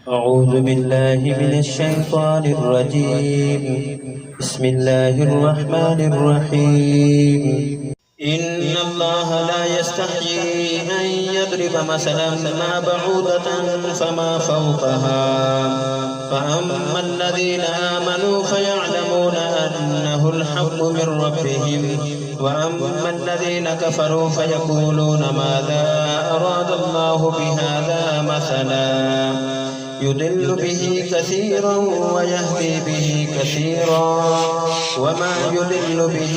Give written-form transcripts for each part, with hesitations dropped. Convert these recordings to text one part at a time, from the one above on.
أعوذ بالله من الشيطان الرجيم. بسم الله الرحمن الرحيم. إن الله لا يستحيي أن يضرب مثلا ما بعوضة فما فوقها فأما الذين آمنوا فيعلمون أنه الحق من ربهم وأما الذين كفروا فيقولون ماذا أراد الله بهذا مثلا يضل به كثيرا ويهدي به كثيرا وما يضل به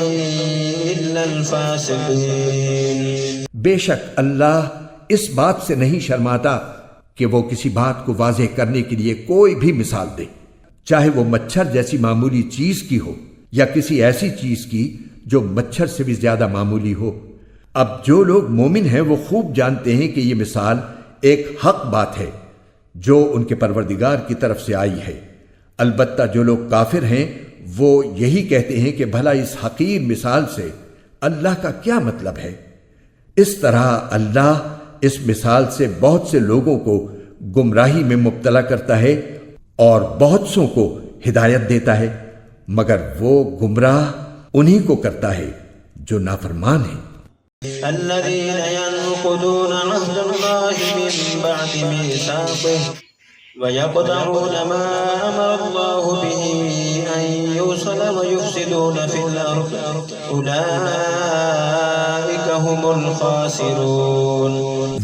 إلا الفاسقين. بے شک اللہ اس بات سے نہیں شرماتا کہ وہ کسی بات کو واضح کرنے کے لیے کوئی بھی مثال دے، چاہے وہ مچھر جیسی معمولی چیز کی ہو یا کسی ایسی چیز کی جو مچھر سے بھی زیادہ معمولی ہو. اب جو لوگ مومن ہیں وہ خوب جانتے ہیں کہ یہ مثال ایک حق بات ہے جو ان کے پروردگار کی طرف سے آئی ہے. البتہ جو لوگ کافر ہیں وہ یہی کہتے ہیں کہ بھلا اس حقیر مثال سے اللہ کا کیا مطلب ہے. اس طرح اللہ اس مثال سے بہت سے لوگوں کو گمراہی میں مبتلا کرتا ہے اور بہت سوں کو ہدایت دیتا ہے، مگر وہ گمراہ انہی کو کرتا ہے جو نافرمان ہیں. الذين ينقضون عهد الله من بعد ميثاقه ويقطعون ما أمر الله به أن يوصل ويفسدون في الأرض أولئك هم الخاسرون.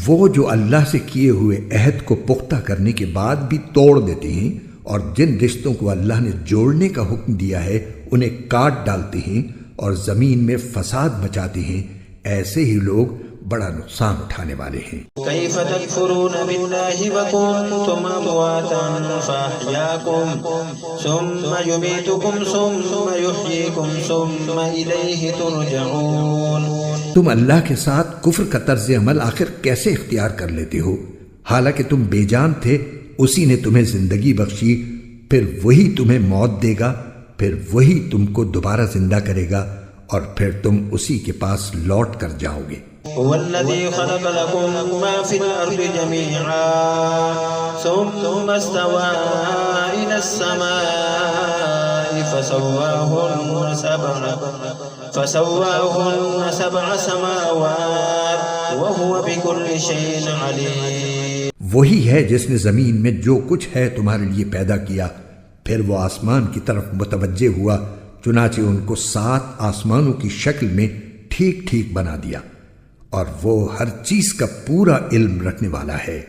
وہ جو اللہ سے کیے ہوئے عہد کو پختہ کرنے کے بعد بھی توڑ دیتے ہیں اور جن رشتوں کو اللہ نے جوڑنے کا حکم دیا ہے انہیں کاٹ ڈالتے ہیں اور زمین میں فساد مچاتے ہیں، ایسے ہی لوگ بڑا نقصان اٹھانے والے ہیں. کیف تکفرون باللہ وکنتم امواتا فاحیاکم ثم یمیتکم ثم یحییکم ثم الیہ ترجعون. تم اللہ کے ساتھ کفر کا طرز عمل آخر کیسے اختیار کر لیتے ہو، حالانکہ تم بے جان تھے، اسی نے تمہیں زندگی بخشی، پھر وہی تمہیں موت دے گا، پھر وہی تم کو دوبارہ زندہ کرے گا اور پھر تم اسی کے پاس لوٹ کر جاؤ گے. هو الذي خلق لكم ما في الأرض جميعا ثم استوى إلى السماء فسواهن سبع سماوات وهو بكل شيء عليم. وہی ہے جس نے زمین میں جو کچھ ہے تمہارے لیے پیدا کیا، پھر وہ آسمان کی طرف متوجہ ہوا، چنانچہ ان کو 7 آسمانوں کی شکل میں ٹھیک ٹھیک بنا دیا، اور وہ ہر چیز کا پورا علم رکھنے والا ہے.